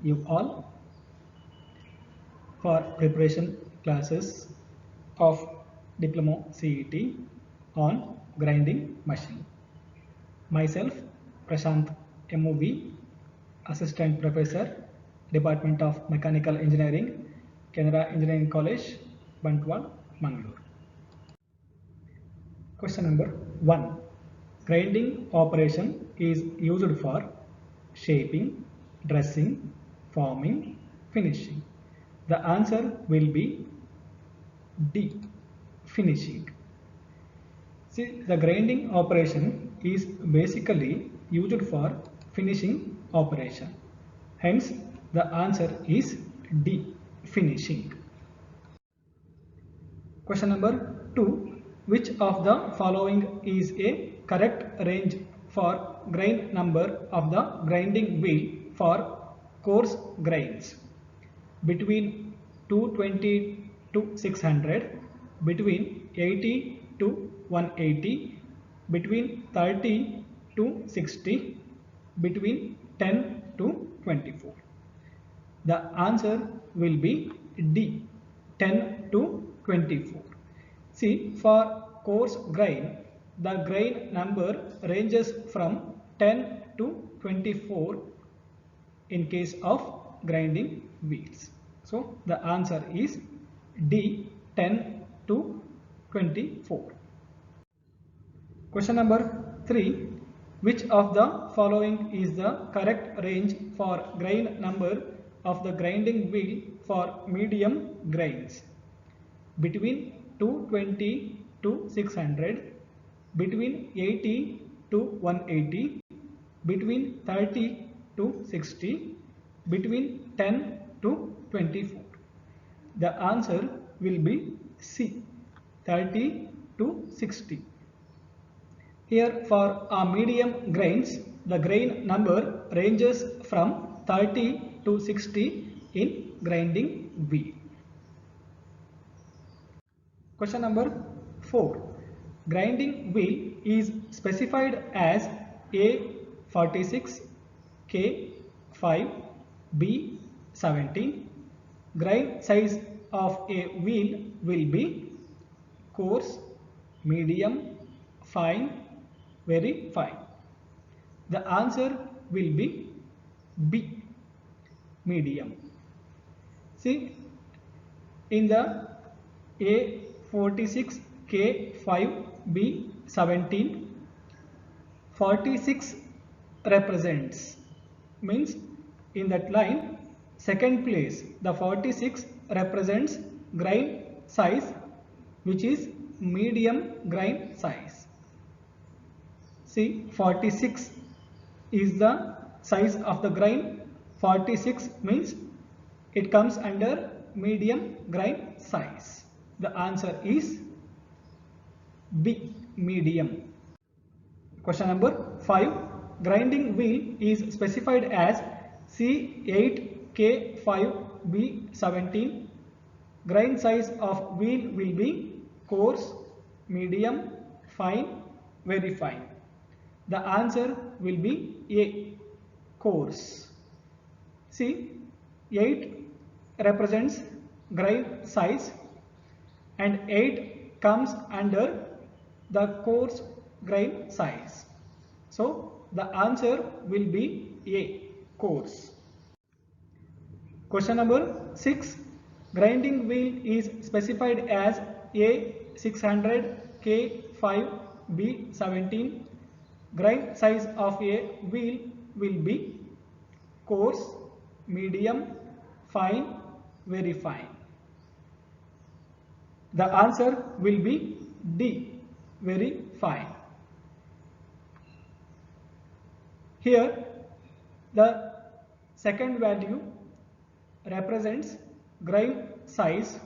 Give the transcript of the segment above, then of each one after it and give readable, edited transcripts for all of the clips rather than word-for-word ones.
you all for preparation classes of Diploma CET on grinding machine. Myself, Prashant MOV, Assistant Professor, Department of Mechanical Engineering, Canara Engineering College, Bantwal, Mangalore. Question number 1. Grinding operation is used for shaping, dressing, forming, finishing. The answer will be D. Finishing. See, the grinding operation is basically used for finishing operation. Hence, the answer is D. Finishing. Question number 2. Which of the following is a correct range for grain number of the grinding wheel for coarse grains? Between 220 to 600, between 80 to 180, between 30 to 60, between 10 to 24. The answer will be D. 10 to 24. See, for coarse grain, the grain number ranges from 10 to 24 in case of grinding wheels. So, the answer is D. 10 to 24. Question number 3. Which of the following is the correct range for grain number of the grinding wheel for medium grains? Between 220 to 600, between 80 to 180, between 30 to 60, between 10 to 24. The answer will be C. 30 to 60. Here for medium grains, the grain number ranges from 30 to 60 in grinding wheel. Question number 4. Grinding wheel is specified as A46, K5, B17. Grind size of a wheel will be coarse, medium, fine, very fine. The answer will be B. Medium. See, in the A46, K5, B17, 46 represents, means in that line, second place, the 46 represents grain size, which is medium grain size. See, 46 is the size of the grain. 46 means it comes under medium grain size. The answer is B. Medium. Question number 5. Grinding wheel is specified as C8, K5, B17. Grind size of wheel will be coarse, medium, fine, very fine. The answer will be A. Coarse. See, 8 represents grain size and 8 comes under the coarse grain size. So, the answer will be A. Coarse. Question number 6. Grinding wheel is specified as A600, K5, B17. Grind size of a wheel will be coarse, medium, fine, very fine. The answer will be D. Very fine. Here, the second value represents grain size.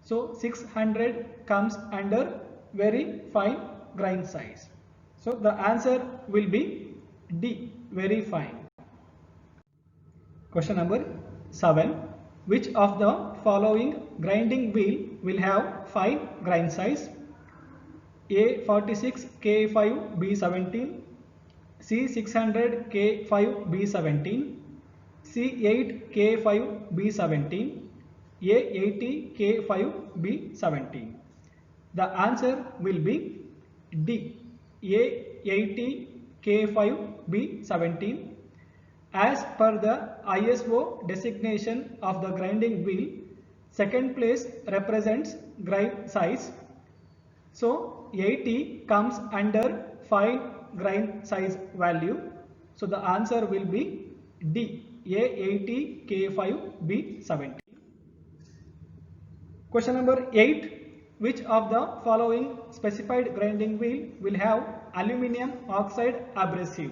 So, 600 comes under very fine grain size. So, the answer will be D. Very fine. Question number 7. Which of the following grinding wheel will have fine grain size? A46, K5, B17, C600, K5, B17, C8K5B17, A80K5B17. The answer will be D, A80K5B17. As per the ISO designation of the grinding wheel, second place represents grind size. So 80 comes under fine grind size value. So the answer will be D, A80K5B17. Question number 8. Which of the following specified grinding wheel will have aluminum oxide abrasive?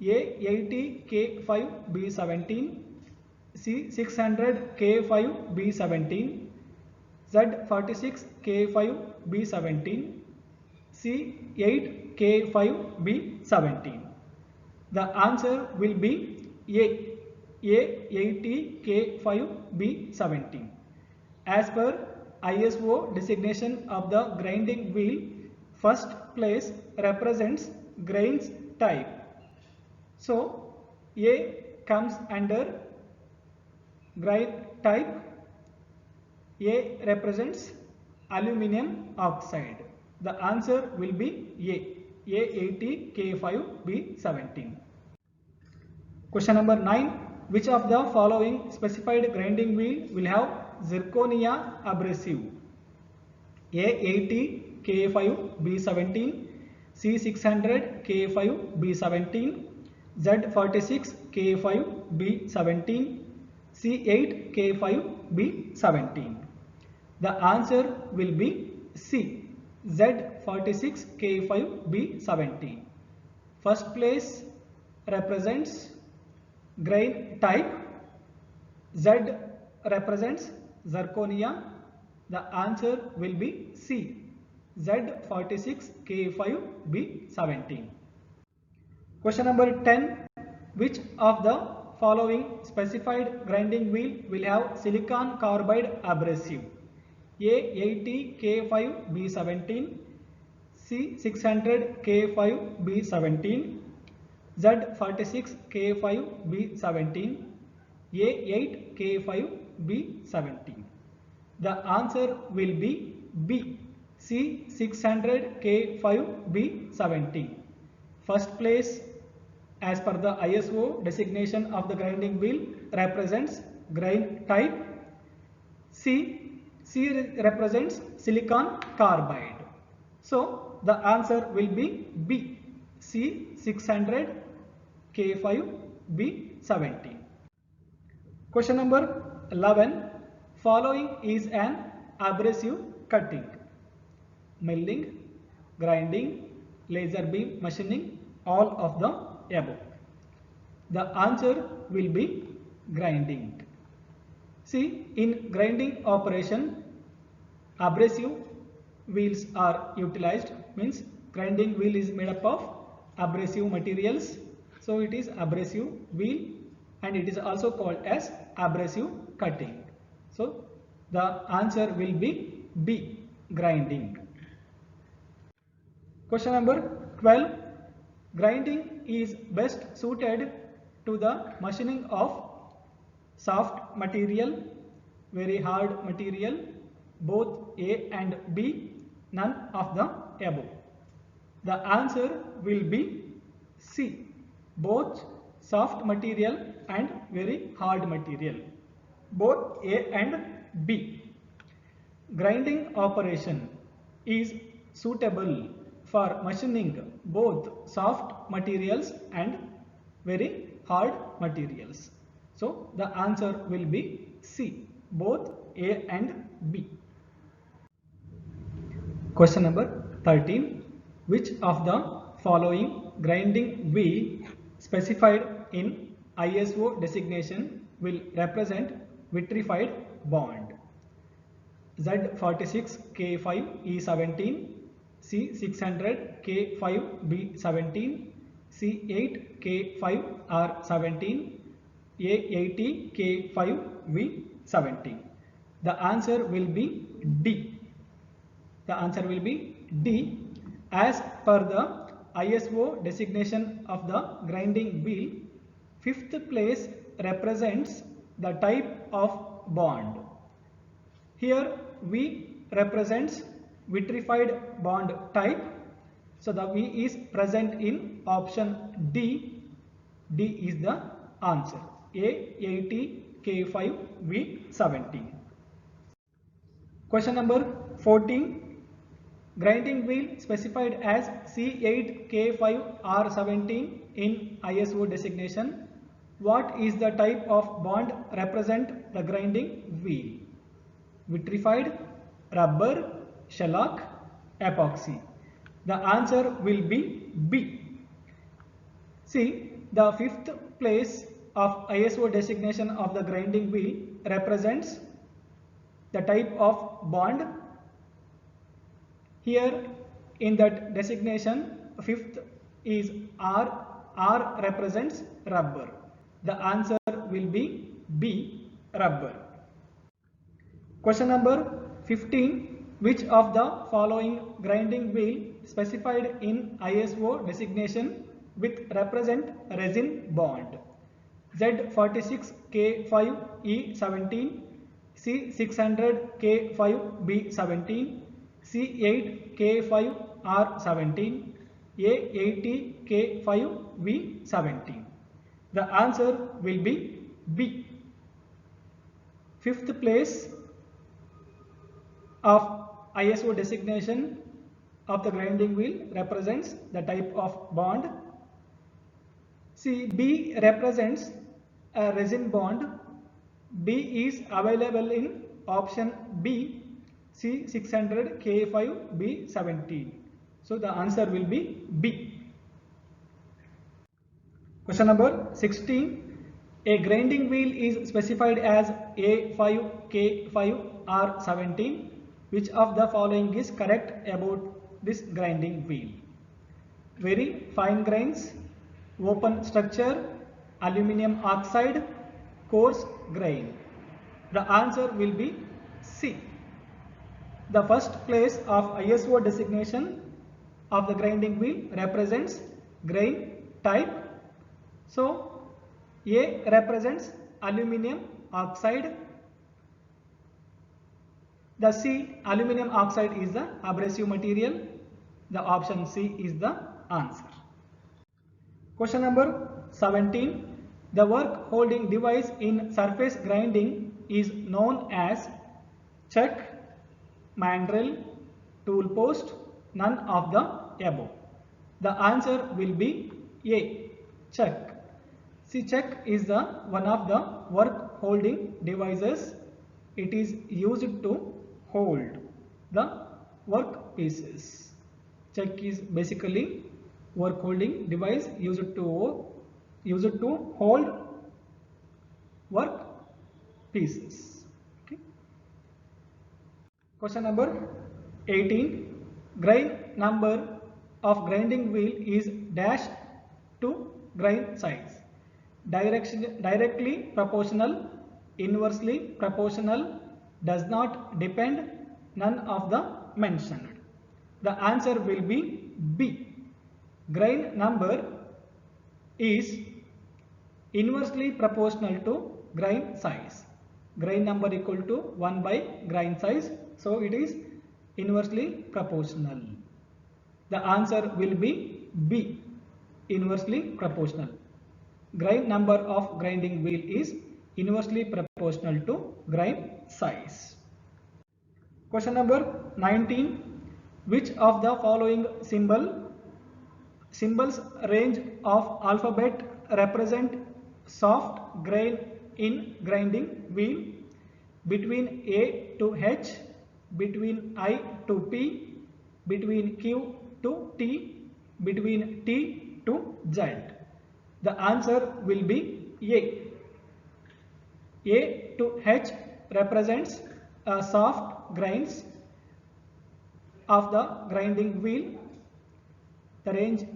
A80K5B17, C600K5B17, Z46K5B17, C8K5B17. The answer will be A80K5B17. As per ISO designation of the grinding wheel, first place represents grains type. So A comes under grind type. A represents aluminum oxide. The answer will be A80K5B17. Question number 9. Which of the following specified grinding wheel will have zirconia abrasive? A80K5B17, C600K5B17, Z46K5B17, C8K5B17. The answer will be C, Z46K5B17. First place represents grain type, Z represents zirconia. The answer will be C, Z46K5B17. Question number 10. Which of the following specified grinding wheel will have silicon carbide abrasive? A80K5B17, C600K5B17, Z46K5B17, A8K5B17. The answer will be B, C600K5B17. First place as per the ISO designation of the grinding wheel represents grain type. C represents silicon carbide. So the answer will be B, C600K5B17. Question number 11. Following is an abrasive cutting: milling, grinding, laser beam machining, all of the above. The answer will be grinding. See, in grinding operation, abrasive wheels are utilized. Means grinding wheel is made up of abrasive materials. So it is abrasive wheel, and it is also called as abrasive cutting. So the answer will be B, grinding. Question number 12. Grinding is best suited to the machining of soft material, very hard material, both A and B, none of the above. The answer will be C, both soft material and very hard material, both A and B. Grinding operation is suitable for machining both soft materials and very hard materials. So the answer will be C, both A and B. Question number 13. Which of the following grinding wheel specified in ISO designation will represent vitrified bond? Z46K5E17, C600K5B17, C8K5R17, A80K5V17. The answer will be D. The answer will be D. As per the ISO designation of the grinding wheel, fifth place represents the type of bond. Here V represents vitrified bond type. So the V is present in option D. D is the answer. A80K5V17. Question number 14. Grinding wheel specified as C8K5R17 in ISO designation. What is the type of bond represent the grinding wheel? Vitrified, rubber, shellac, epoxy. The answer will be B. See, the fifth place of ISO designation of the grinding wheel represents the type of bond. Here in that designation, fifth is R. R represents rubber. The answer will be B, rubber. Question number 15. Which of the following grinding wheel specified in ISO designation with represent resin bond? Z46K5E17, C600K5B17, C8K5R17, A80K5V17. The answer will be B. Fifth place of ISO designation of the grinding wheel represents the type of bond. See, B represents a resin bond. B is available in option B, C600K5B17. So the answer will be B. Question number 16. A grinding wheel is specified as A5K5R17. Which of the following is correct about this grinding wheel? Very fine grains, open structure, aluminum oxide, coarse grain. The answer will be C. The first place of ISO designation of the grinding wheel represents grain type. So A represents aluminum oxide. The C, aluminum oxide, is the abrasive material. The option C is the answer. Question number 17. The work holding device in surface grinding is known as chuck, mandrel, tool post, none of the above. The answer will be A, chuck. See, chuck is the one of the work holding devices. It is used to hold the work pieces. Chuck is basically work holding device used to hold work pieces. Okay. Question number 18. Grain number of grinding wheel is dash to grain size. Directly proportional, inversely proportional, does not depend, none of the mentioned. The answer will be B. Grain number is inversely proportional to grain size. Grain number equal to 1 by grain size. So it is inversely proportional. The answer will be B. Inversely proportional. Grain number of grinding wheel is inversely proportional to grain size. Question number 19. Which of the following symbols range of alphabet represent soft grain in grinding wheel? Between A to H, between I to P, between Q to T, between T to Z. The answer will be A. A to H represents soft grains of the grinding wheel. The range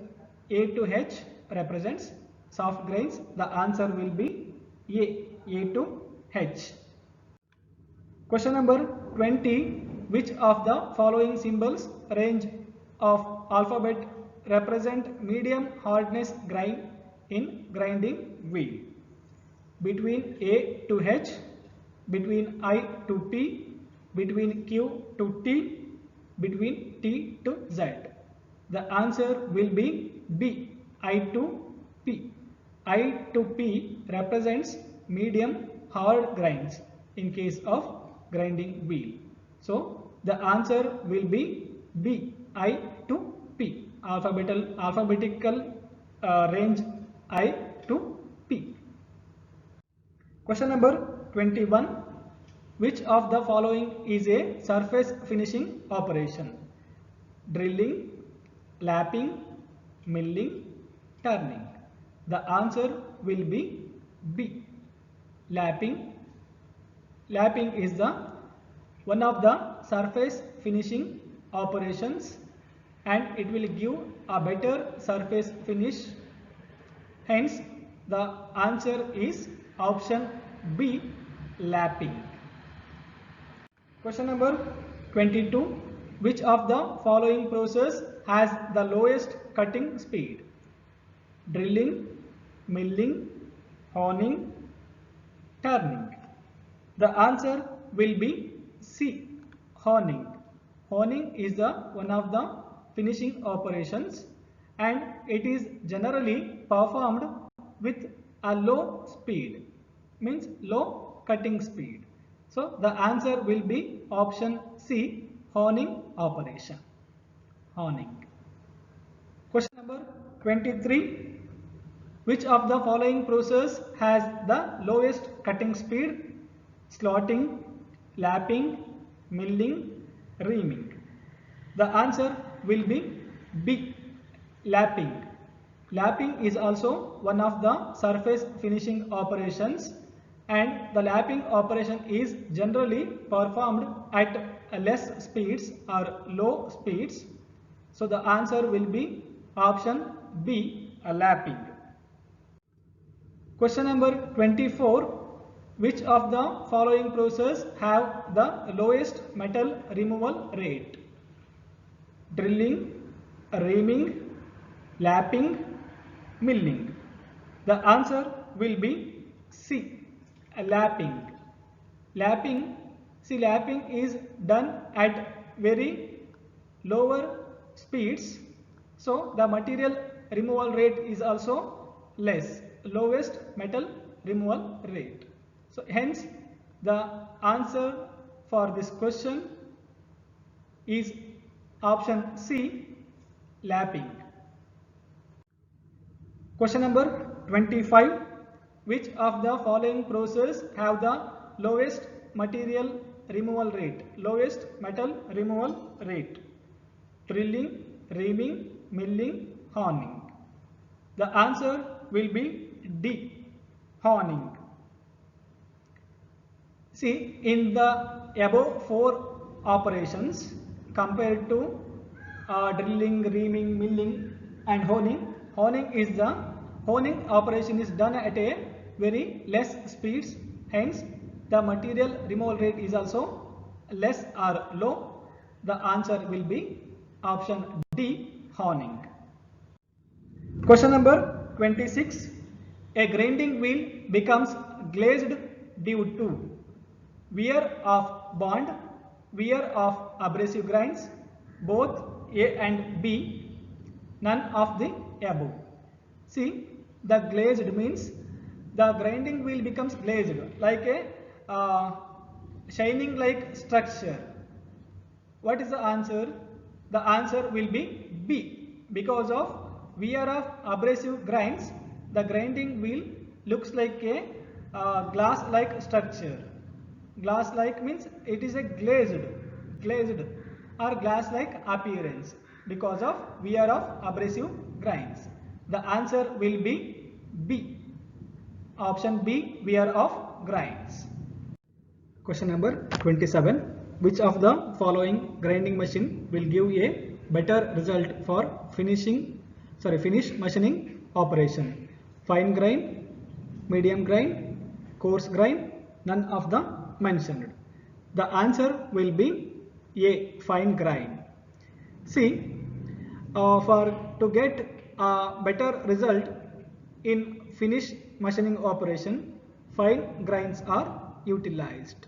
A to H represents soft grains. The answer will be A to H. Question number 20. Which of the following symbols range of alphabet represent medium hardness grain in grinding wheel? between A to H, between I to P, between Q to T, between T to Z. The answer will be B, I to P. I to P represents medium hard grinds in case of grinding wheel. So the answer will be B, I to P, alphabetical range I to P. Question number 21. Which of the following is a surface finishing operation? Drilling, lapping, milling, turning. The answer will be B, lapping. Lapping is the one of the surface finishing operations and it will give a better surface finish. Hence, the answer is option B, lapping. Question number 22. Which of the following process has the lowest cutting speed? Drilling, milling, honing, turning. The answer will be C, honing. Honing is the one of the finishing operations and it is generally performed with a low speed, means low cutting speed. So the answer will be option C, honing operation. Honing. Question number 23. Which of the following process has the lowest cutting speed? Slotting, lapping, milling, reaming. The answer will be B, lapping. Lapping is also one of the surface finishing operations and the lapping operation is generally performed at less speeds or low speeds. So the answer will be option B, lapping. Question number 24. Which of the following process have the lowest metal removal rate? Drilling, reaming, lapping, milling. The answer will be C, lapping. Lapping, see, lapping is done at very lower speeds, so the material removal rate is also less, lowest metal removal rate. So hence the answer for this question is option C, lapping. Question number 25. Which of the following process have the lowest material removal rate? Lowest metal removal rate? Drilling, reaming, milling, honing. The answer will be D, honing. See, in the above four operations compared to drilling, reaming, milling and honing, honing operation is done at a very less speeds, hence the material removal rate is also less or low. The answer will be option D, honing. Question number 26. A grinding wheel becomes glazed due to wear of bond, wear of abrasive grinds, both A and B, none of the above. See, the glazed means the grinding wheel becomes glazed like a shining like structure. What is the answer? The answer will be B. Because of wear of abrasive grinds, the grinding wheel looks like a glass like structure. Glass like means it is a glazed or glass like appearance because of wear of abrasive grinds. The answer will be B, option B, wear of grinds. Question number 27. Which of the following grinding machine will give a better result for finish machining operation? Fine grind, medium grind, coarse grind, none of the mentioned. The answer will be A, fine grind. See, to get a better result in finish machining operation, fine grains are utilized.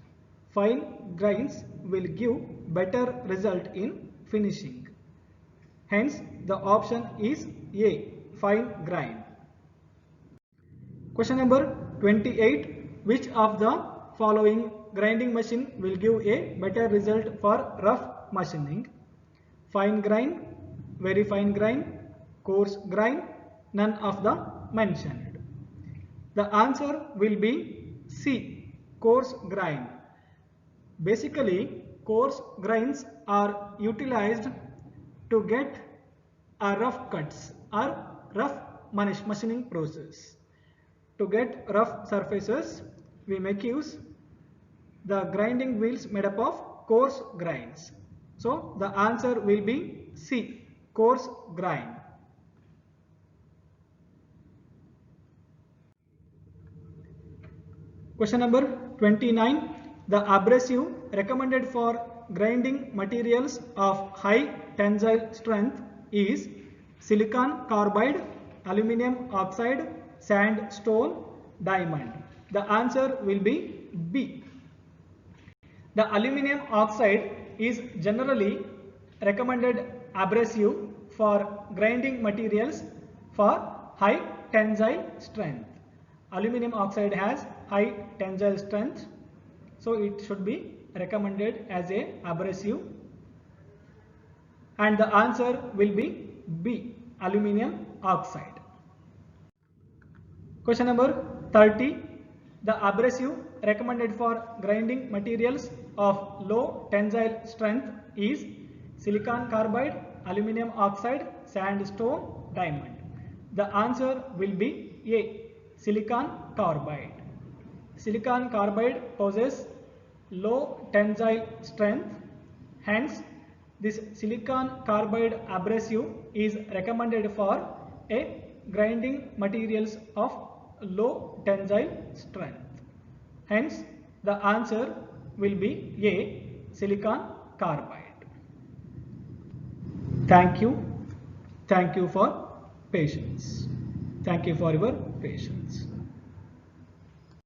Fine grains will give better result in finishing. Hence, the option is A, fine grain. Question number 28. Which of the following grinding machine will give a better result for rough machining? Fine grain, very fine grain, coarse grain, none of the mentioned. The answer will be C, coarse grain. Basically, coarse grains are utilized to get a rough cuts or rough machining process. To get rough surfaces, we make use the grinding wheels made up of coarse grains. So the answer will be C, coarse grain. Question number 29. The abrasive recommended for grinding materials of high tensile strength is silicon carbide, aluminum oxide, sandstone, diamond. The answer will be B. The aluminum oxide is generally recommended abrasive for grinding materials for high tensile strength. Aluminum oxide has high tensile strength, so it should be recommended as a abrasive, and the answer will be B, aluminum oxide. Question number 30. The abrasive recommended for grinding materials of low tensile strength is silicon carbide, aluminum oxide, sandstone, diamond. The answer will be A, silicon carbide. Silicon carbide possesses low tensile strength, hence this silicon carbide abrasive is recommended for a grinding materials of low tensile strength. Hence the answer will be A, silicon carbide. Thank you. Thank you for patience. Thank you for your patience.